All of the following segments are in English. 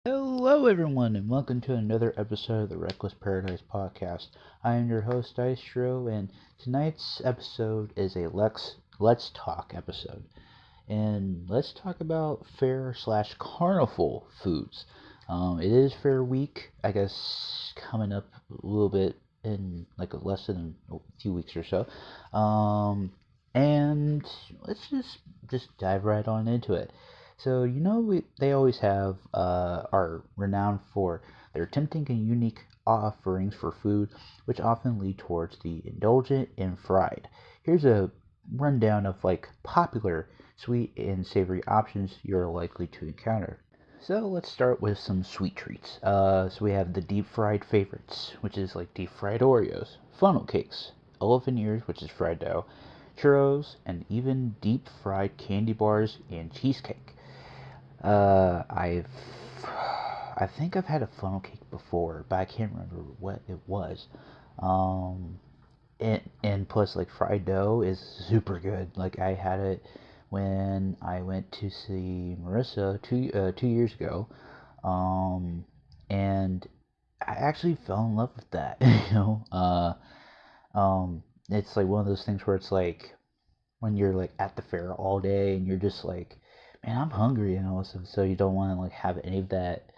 Hello, everyone, and welcome to another episode of the Reckless Paradise podcast. I am your host, Dystro, and tonight's episode is a Let's Talk episode. And let's talk about fair slash carnival foods. It is Fair Week, I guess, coming up a little bit in like less than a few weeks or so. And let's just dive right on into it. So they always have are renowned for their tempting and unique offerings for food, which often lead towards the indulgent and fried. Here's a rundown of like popular sweet and savory options you're likely to encounter. So let's start with some sweet treats. So we have the deep fried favorites, which is like deep fried Oreos, funnel cakes, elephant ears, which is fried dough, churros, and even deep fried candy bars and cheesecake. Uh, I've, I think I've had a funnel cake before, but I can't remember what it was. Um, and plus, like fried dough is super good. Like I had it when I went to see Marissa 2 years ago, um, and I actually fell in love with that. It's like one of those things where it's like when you're like at the fair all day and you're just like, man, I'm hungry, so you don't want to like have any of that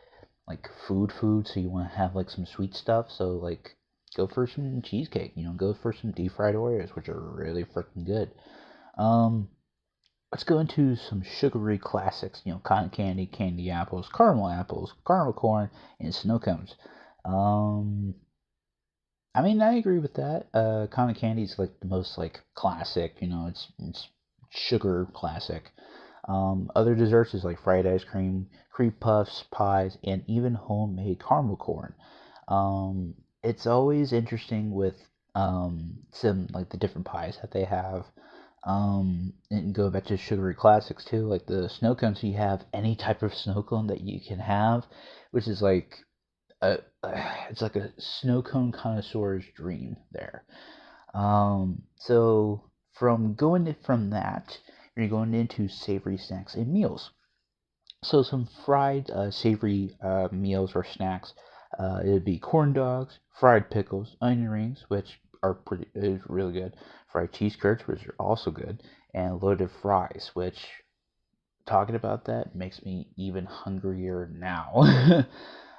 like food, so you want to have like some sweet stuff. So like go for some cheesecake, go for some deep fried Oreos, which are really freaking good. Um, let's go into some sugary classics, cotton candy, candy apples, caramel corn, and snow cones. Um, I mean, I agree with that. Cotton candy is like the most like classic, it's sugar classic. Other desserts is like fried ice cream puffs, pies, and even homemade caramel corn. It's always interesting with some like the different pies that they have. And go back to sugary classics too, like the snow cones. You have any type of snow cone that you can have, which is like a, it's like a snow cone connoisseur's dream there. So from that, you're going into savory snacks and meals. So some fried savory meals or snacks. It would be corn dogs, fried pickles, onion rings, which are pretty is really good. Fried cheese curds, which are also good, and loaded fries, which talking about that makes me even hungrier now.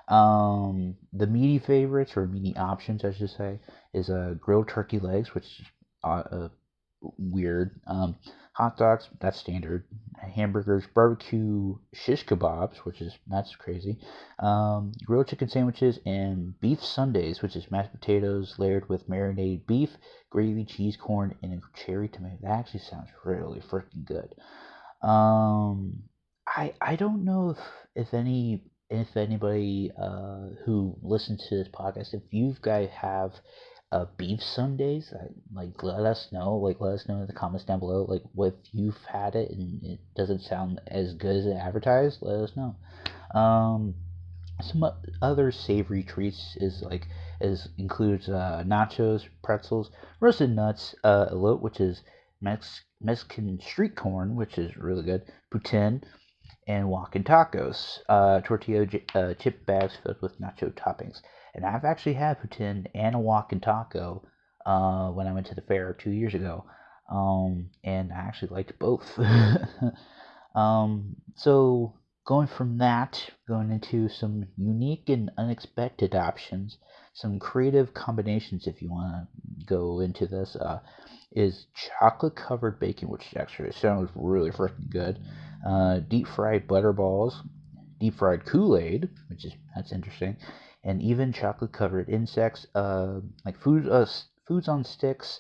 The meaty favorites or meaty options, I should say, is grilled turkey legs, which is weird. Hot dogs, that's standard. Hamburgers, barbecue shish kebabs, that's crazy. Grilled chicken sandwiches and beef sundaes, which is mashed potatoes layered with marinated beef, gravy, cheese, corn, and a cherry tomato. That actually sounds really freaking good. Um, I don't know if anybody who listens to this podcast, if you guys have beef Sundays, like let us know in the comments down below, like if you've had it and it doesn't sound as good as it advertised, let us know. Um, some other savory treats is includes nachos, pretzels, roasted nuts, elote, which is Mexican street corn, which is really good, poutine, and walking tacos, tortilla chip bags filled with nacho toppings. And I've actually had poutine and a walking taco when I went to the fair 2 years ago, and I actually liked both. So going from that, going into some unique and unexpected options, some creative combinations, if you want to go into this, is chocolate covered bacon, which actually sounds really freaking good. Deep fried butter balls, deep fried Kool-Aid, that's interesting, and even chocolate covered insects. Like foods on sticks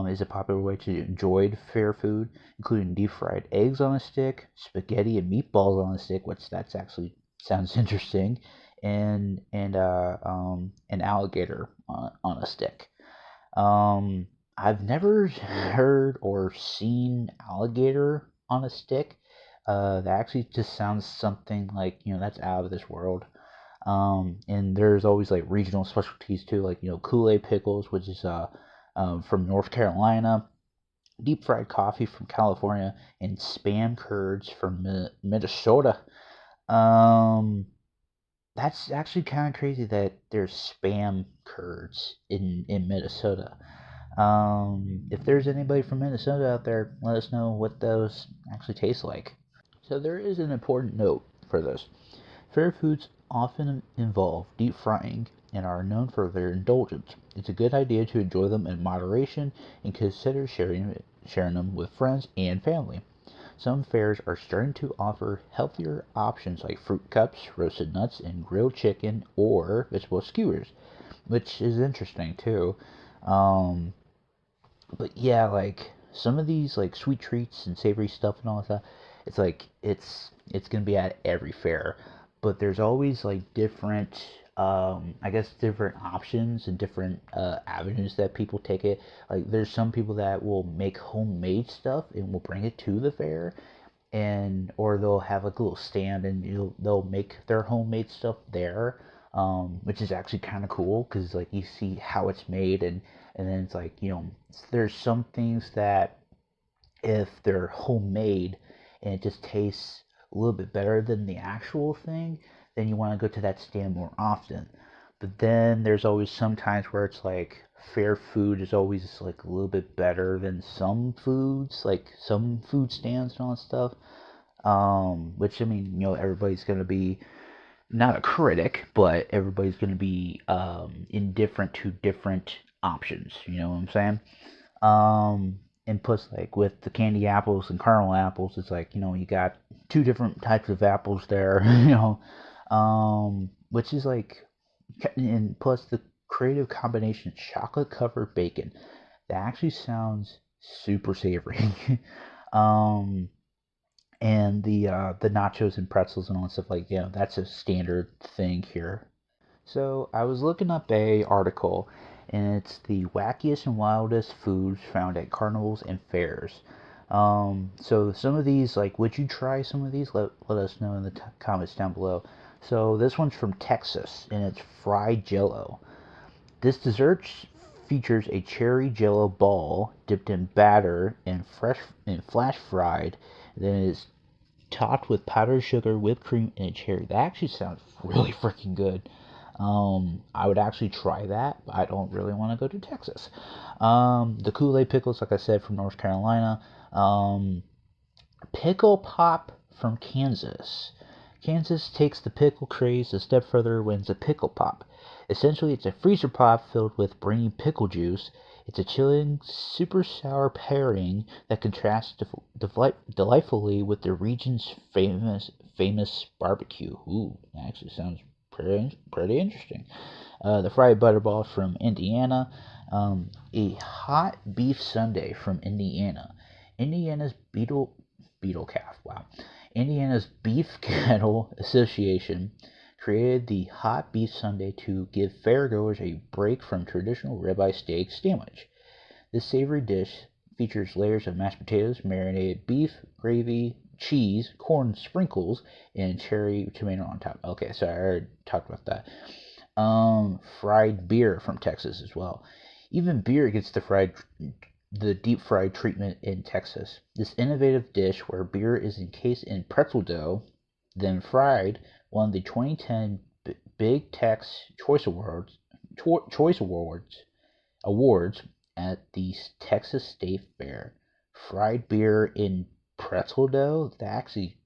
is a popular way to enjoy fair food, including deep fried eggs on a stick, spaghetti and meatballs on a stick, which that's actually sounds interesting, and an alligator on a stick. I've never heard or seen alligator on a stick. That actually just sounds something like, that's out of this world. And there's always like regional specialties too, like, Kool-Aid pickles, which is from North Carolina, deep fried coffee from California, and spam curds from Minnesota. Um, that's actually kind of crazy that there's spam curds in Minnesota. If there's anybody from Minnesota out there, let us know what those actually taste like. So there is an important note for this. Fair foods often involve deep frying and are known for their indulgence. It's a good idea to enjoy them in moderation and consider sharing them with friends and family. Some fairs are starting to offer healthier options like fruit cups, roasted nuts, and grilled chicken or vegetable skewers, which is interesting too. Um, but yeah, like some of these like sweet treats and savory stuff and all that, it's like it's gonna be at every fair, but there's always like different, I guess different options and different avenues that people take it. Like there's some people that will make homemade stuff and will bring it to the fair, and or they'll have like a little stand and they'll make their homemade stuff there, which is actually kind of cool because like you see how it's made, and then it's like there's some things that if they're homemade and it just tastes a little bit better than the actual thing, then you want to go to that stand more often. But then there's always some times where it's like fair food is always like a little bit better than some foods, like some food stands and all that stuff. Which I mean, everybody's gonna be not a critic, but everybody's gonna be indifferent to different options. You know what I'm saying? And plus, like with the candy apples and caramel apples, it's like you got two different types of apples there. Which is like, and plus the creative combination chocolate covered bacon that actually sounds super savory. um, and the nachos and pretzels and all that stuff, like that's a standard thing here. So I was looking up a article, and it's the wackiest and wildest foods found at carnivals and fairs. So some of these, like, would you try some of these? Let us know in the comments down below. So this one's from Texas, and it's fried Jello. This dessert features a cherry Jello ball dipped in batter and flash fried. Then it is topped with powdered sugar, whipped cream, and a cherry. That actually sounds really freaking good. I would actually try that, but I don't really want to go to Texas. The Kool-Aid pickles, like I said, from North Carolina. Um, Pickle Pop from Kansas. Kansas takes the pickle craze a step further when it's a pickle pop. Essentially, it's a freezer pop filled with brainy pickle juice. It's a chilling, super sour pairing that contrasts delightfully with the region's famous barbecue. Ooh, that actually sounds pretty interesting. The fried butterball from Indiana. A hot beef sundae from Indiana. Indiana's beetle calf. Wow. Indiana's Beef Cattle Association created the hot beef sundae to give fairgoers a break from traditional ribeye steak sandwich. This savory dish features layers of mashed potatoes, marinated beef, gravy, cheese, corn sprinkles, and cherry tomato on top. Okay, so I already talked about that. Fried beer from Texas as well. Even beer gets the deep fried treatment in Texas. This innovative dish where beer is encased in pretzel dough, then fried, won the 2010 Big Tex Choice Awards at the Texas State Fair. Fried beer in pretzel dough, that actually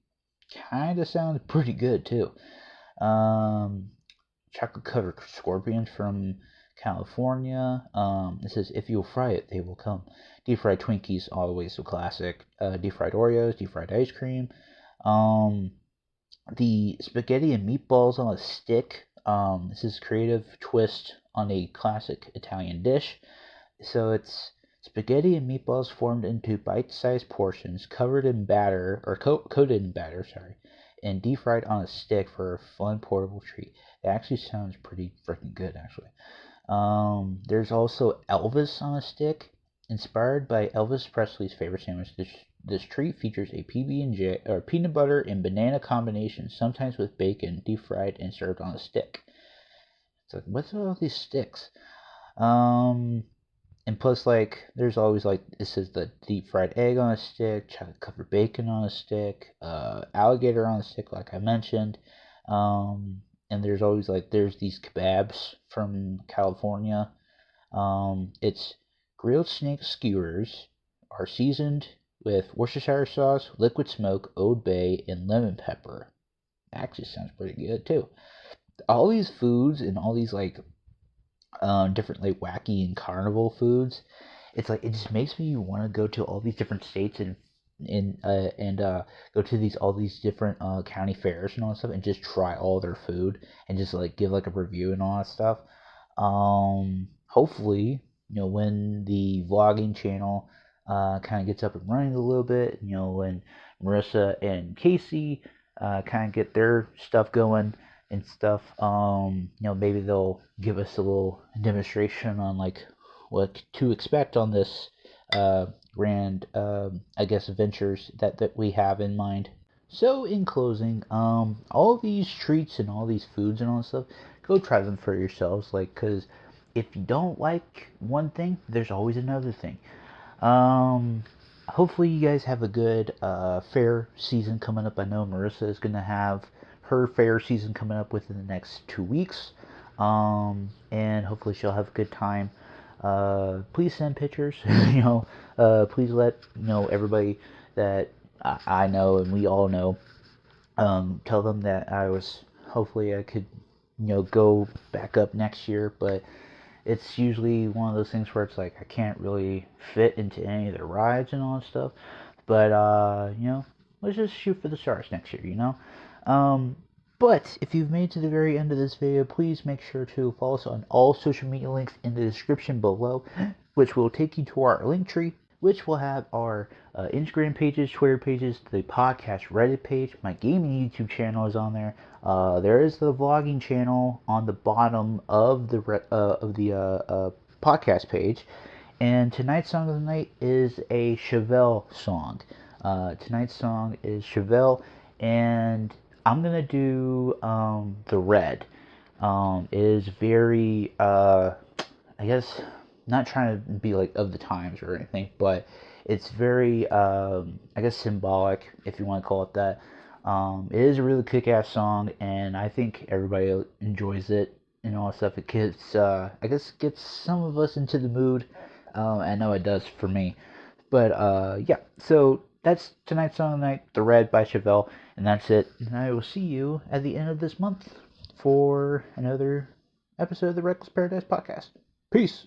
kind of sounds pretty good too. Um, Chocolate covered scorpions from California. It says if you'll fry it, they will come. Deep fried Twinkies, always a classic. Deep fried Oreos, deep fried ice cream. Um, the spaghetti and meatballs on a stick. This is creative twist on a classic Italian dish. So it's spaghetti and meatballs formed into bite-sized portions, covered in batter or coated in batter. Sorry, and deep fried on a stick for a fun portable treat. It actually sounds pretty freaking good, actually. There's also Elvis on a stick, inspired by Elvis Presley's favorite sandwich. This treat features a PB&J or peanut butter and banana combination, sometimes with bacon, deep fried and served on a stick. It's like, what's all these sticks? Um, and plus, like, there's always like this is the deep fried egg on a stick, chocolate covered bacon on a stick, alligator on a stick, like I mentioned. Um, and there's these kebabs from California. It's grilled snake skewers are seasoned with Worcestershire sauce, liquid smoke, Old Bay, and lemon pepper. Actually, sounds pretty good too. All these foods and all these different like wacky and carnival foods, it's like it just makes me want to go to all these different states and go to these all these different county fairs and all that stuff and just try all their food and just like give like a review and all that stuff. Hopefully, when the vlogging channel kind of gets up and running a little bit, when Marissa and Casey kind of get their stuff going and stuff, maybe they'll give us a little demonstration on like what to expect on this grand, I guess, adventures that we have in mind. So, in closing, all these treats and all these foods and all this stuff, go try them for yourselves. Like, cause if you don't like one thing, there's always another thing. Um, Hopefully you guys have a good fair season coming up. I know Marissa is gonna have her fair season coming up within the next 2 weeks, and hopefully she'll have a good time. Please send pictures. Please let everybody that I know and we all know. Tell them that hopefully I could go back up next year, but it's usually one of those things where it's like I can't really fit into any of the rides and all that stuff. But let's just shoot for the stars next year. Um, but if you've made it to the very end of this video, please make sure to follow us on all social media links in the description below, which will take you to our link tree, which will have our Instagram pages, Twitter pages, the podcast Reddit page. My gaming YouTube channel is on there. There is the vlogging channel on the bottom of the podcast page. And tonight's song of the night is a Chevelle song. Tonight's song is Chevelle, and I'm gonna do the Red. It is very, I guess, not trying to be like of the times or anything, but it's very, I guess, symbolic, if you want to call it that. It is a really kick-ass song, and I think everybody enjoys it and all that stuff. It gets, I guess, gets some of us into the mood. I know it does for me. But yeah, so that's tonight's song of the night, The Red by Chevelle, and that's it. And I will see you at the end of this month for another episode of the Reckless Paradise Podcast. Peace.